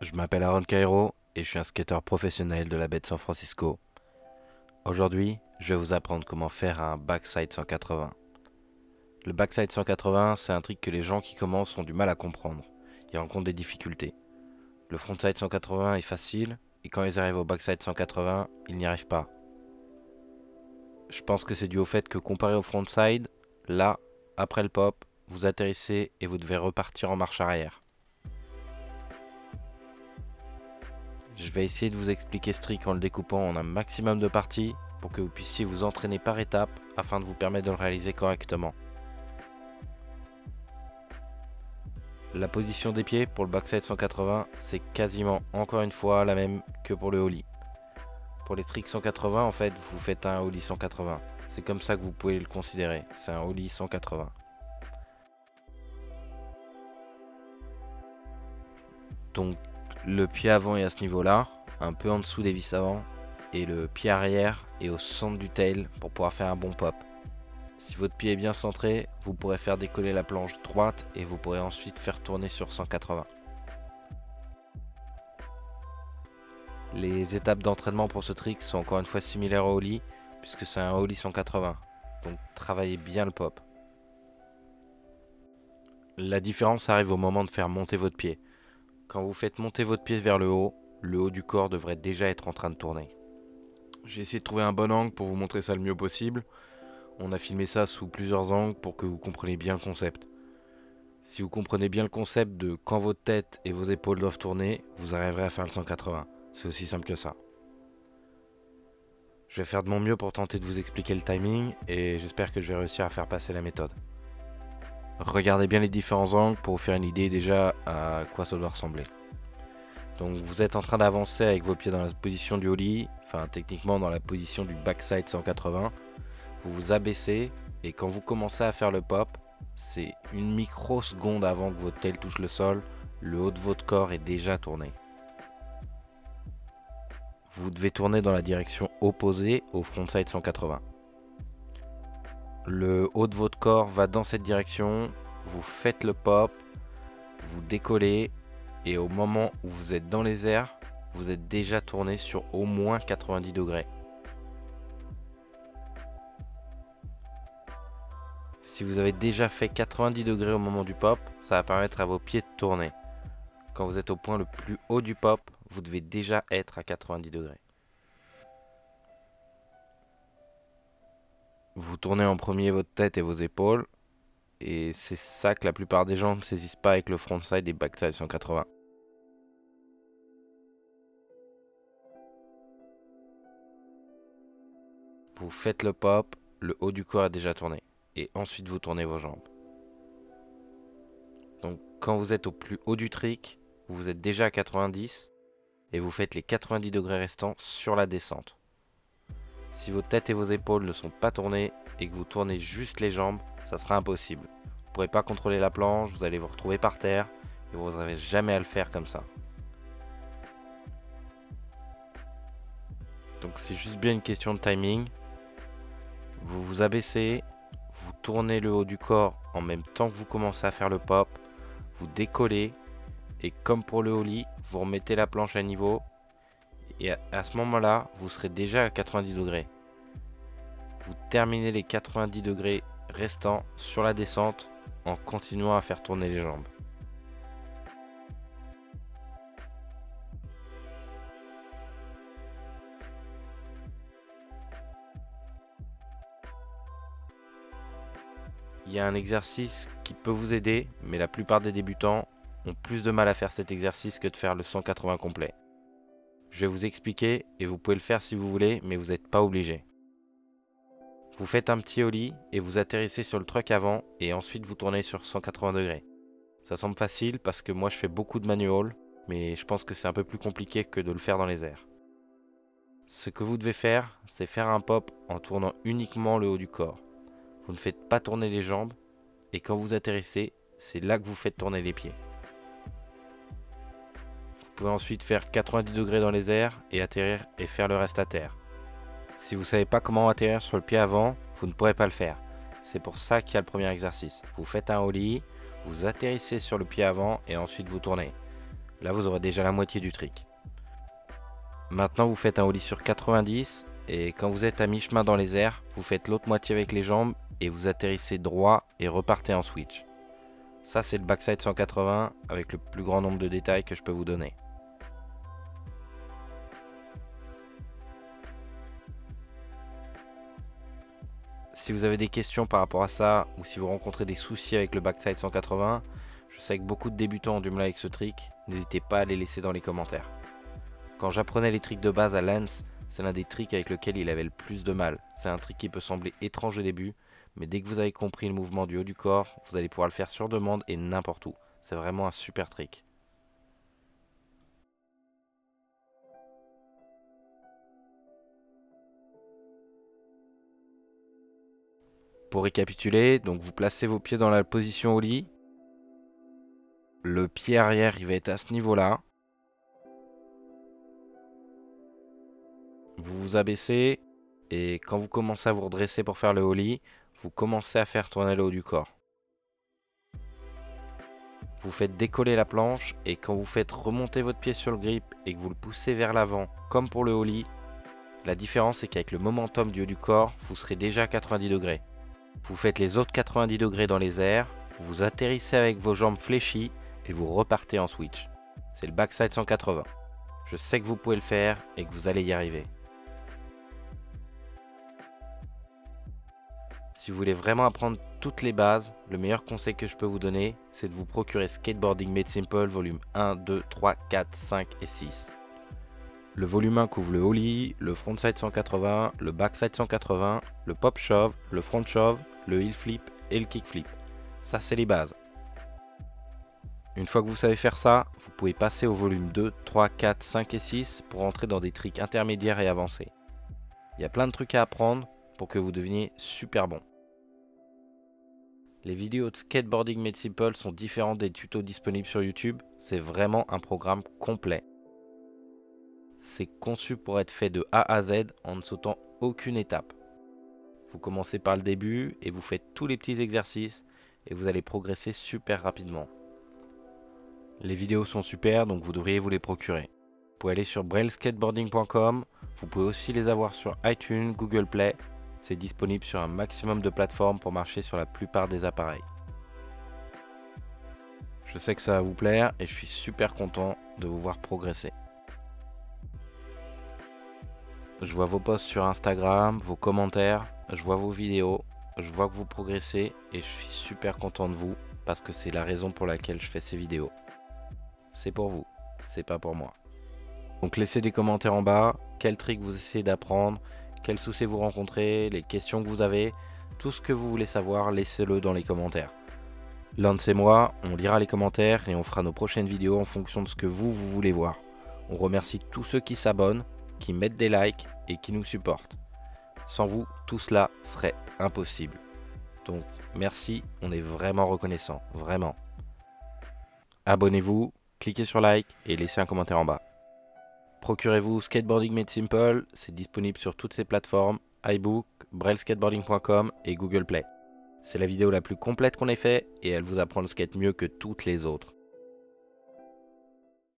Je m'appelle Aaron Cairo et je suis un skateur professionnel de la baie de San Francisco. Aujourd'hui, je vais vous apprendre comment faire un backside 180. Le backside 180, c'est un trick que les gens qui commencent ont du mal à comprendre. Ils rencontrent des difficultés. Le frontside 180 est facile et quand ils arrivent au backside 180, ils n'y arrivent pas. Je pense que c'est dû au fait que comparé au frontside, là, après le pop, vous atterrissez et vous devez repartir en marche arrière. Je vais essayer de vous expliquer ce trick en le découpant en un maximum de parties pour que vous puissiez vous entraîner par étapes afin de vous permettre de le réaliser correctement. La position des pieds pour le backside 180, c'est quasiment encore une fois la même que pour le ollie. Pour les tricks 180, en fait, vous faites un ollie 180. C'est comme ça que vous pouvez le considérer, c'est un ollie 180. Donc le pied avant est à ce niveau-là, un peu en dessous des vis avant, et le pied arrière est au centre du tail pour pouvoir faire un bon pop. Si votre pied est bien centré, vous pourrez faire décoller la planche droite et vous pourrez ensuite faire tourner sur 180. Les étapes d'entraînement pour ce trick sont encore une fois similaires au ollie, puisque c'est un ollie 180, donc travaillez bien le pop. La différence arrive au moment de faire monter votre pied. Quand vous faites monter votre pied vers le haut du corps devrait déjà être en train de tourner. J'ai essayé de trouver un bon angle pour vous montrer ça le mieux possible. On a filmé ça sous plusieurs angles pour que vous compreniez bien le concept. Si vous comprenez bien le concept de quand votre tête et vos épaules doivent tourner, vous arriverez à faire le 180. C'est aussi simple que ça. Je vais faire de mon mieux pour tenter de vous expliquer le timing et j'espère que je vais réussir à faire passer la méthode. Regardez bien les différents angles pour vous faire une idée déjà à quoi ça doit ressembler. Donc vous êtes en train d'avancer avec vos pieds dans la position du ollie, enfin techniquement dans la position du backside 180. Vous vous abaissez et quand vous commencez à faire le pop, c'est une microseconde avant que votre tail touche le sol, le haut de votre corps est déjà tourné. Vous devez tourner dans la direction opposée au frontside 180. Le haut de votre corps va dans cette direction, vous faites le pop, vous décollez et au moment où vous êtes dans les airs, vous êtes déjà tourné sur au moins 90 degrés. Si vous avez déjà fait 90 degrés au moment du pop, ça va permettre à vos pieds de tourner. Quand vous êtes au point le plus haut du pop, vous devez déjà être à 90 degrés. Vous tournez en premier votre tête et vos épaules, et c'est ça que la plupart des gens ne saisissent pas avec le frontside et backside 180. Vous faites le pop, le haut du corps est déjà tourné, et ensuite vous tournez vos jambes. Donc quand vous êtes au plus haut du trick, vous êtes déjà à 90, et vous faites les 90 degrés restants sur la descente. Si vos têtes et vos épaules ne sont pas tournées et que vous tournez juste les jambes, ça sera impossible. Vous ne pourrez pas contrôler la planche, vous allez vous retrouver par terre et vous n'arriverez jamais à le faire comme ça. Donc c'est juste bien une question de timing. Vous vous abaissez, vous tournez le haut du corps en même temps que vous commencez à faire le pop, vous décollez et comme pour le ollie, vous remettez la planche à niveau et à ce moment-là, vous serez déjà à 90 degrés. Vous terminez les 90 degrés restants sur la descente en continuant à faire tourner les jambes. Il y a un exercice qui peut vous aider, mais la plupart des débutants ont plus de mal à faire cet exercice que de faire le 180 complet. Je vais vous expliquer et vous pouvez le faire si vous voulez, mais vous n'êtes pas obligé. Vous faites un petit ollie et vous atterrissez sur le truck avant et ensuite vous tournez sur 180 degrés. Ça semble facile parce que moi je fais beaucoup de manual, mais je pense que c'est un peu plus compliqué que de le faire dans les airs. Ce que vous devez faire, c'est faire un pop en tournant uniquement le haut du corps. Vous ne faites pas tourner les jambes et quand vous atterrissez, c'est là que vous faites tourner les pieds. Vous pouvez ensuite faire 90 degrés dans les airs et atterrir et faire le reste à terre. Si vous ne savez pas comment atterrir sur le pied avant, vous ne pourrez pas le faire. C'est pour ça qu'il y a le premier exercice. Vous faites un ollie, vous atterrissez sur le pied avant et ensuite vous tournez. Là, vous aurez déjà la moitié du trick. Maintenant, vous faites un ollie sur 90 et quand vous êtes à mi-chemin dans les airs, vous faites l'autre moitié avec les jambes et vous atterrissez droit et repartez en switch. Ça, c'est le backside 180 avec le plus grand nombre de détails que je peux vous donner. Si vous avez des questions par rapport à ça ou si vous rencontrez des soucis avec le backside 180, je sais que beaucoup de débutants ont du mal avec ce trick, n'hésitez pas à les laisser dans les commentaires. Quand j'apprenais les tricks de base à Lance, c'est l'un des tricks avec lequel il avait le plus de mal. C'est un trick qui peut sembler étrange au début, mais dès que vous avez compris le mouvement du haut du corps, vous allez pouvoir le faire sur demande et n'importe où. C'est vraiment un super trick. Pour récapituler, donc vous placez vos pieds dans la position ollie. Le pied arrière, il va être à ce niveau-là. Vous vous abaissez et quand vous commencez à vous redresser pour faire le ollie, vous commencez à faire tourner le haut du corps. Vous faites décoller la planche et quand vous faites remonter votre pied sur le grip et que vous le poussez vers l'avant, comme pour le ollie, la différence est qu'avec le momentum du haut du corps, vous serez déjà à 90 degrés. Vous faites les autres 90 degrés dans les airs, vous atterrissez avec vos jambes fléchies et vous repartez en switch. C'est le backside 180. Je sais que vous pouvez le faire et que vous allez y arriver. Si vous voulez vraiment apprendre toutes les bases, le meilleur conseil que je peux vous donner, c'est de vous procurer Skateboarding Made Simple volume 1, 2, 3, 4, 5 et 6. Le volume 1 couvre le ollie, le frontside 180, le backside 180, le pop shove, le front shove, le heel flip et le kick flip. Ça, c'est les bases. Une fois que vous savez faire ça, vous pouvez passer au volume 2, 3, 4, 5 et 6 pour entrer dans des tricks intermédiaires et avancés. Il y a plein de trucs à apprendre pour que vous deveniez super bon. Les vidéos de Skateboarding Made Simple sont différentes des tutos disponibles sur YouTube. C'est vraiment un programme complet. C'est conçu pour être fait de A à Z en ne sautant aucune étape. Vous commencez par le début et vous faites tous les petits exercices et vous allez progresser super rapidement. Les vidéos sont super, donc vous devriez vous les procurer. Vous pouvez aller sur brailleskateboarding.com. Vous pouvez aussi les avoir sur iTunes, Google Play. C'est disponible sur un maximum de plateformes pour marcher sur la plupart des appareils. Je sais que ça va vous plaire et je suis super content de vous voir progresser. Je vois vos posts sur Instagram, vos commentaires, je vois vos vidéos, je vois que vous progressez et je suis super content de vous parce que c'est la raison pour laquelle je fais ces vidéos. C'est pour vous, c'est pas pour moi. Donc laissez des commentaires en bas, quel trick vous essayez d'apprendre, quels soucis vous rencontrez, les questions que vous avez, tout ce que vous voulez savoir, laissez-le dans les commentaires. Lance et moi, on lira les commentaires et on fera nos prochaines vidéos en fonction de ce que vous voulez voir. On remercie tous ceux qui s'abonnent, qui mettent des likes et qui nous supportent. Sans vous, tout cela serait impossible. Donc merci, on est vraiment reconnaissant, vraiment. Abonnez-vous, cliquez sur like et laissez un commentaire en bas. Procurez-vous Skateboarding Made Simple, c'est disponible sur toutes ces plateformes, iBook, brailleskateboarding.com et Google Play. C'est la vidéo la plus complète qu'on ait fait et elle vous apprend le skate mieux que toutes les autres.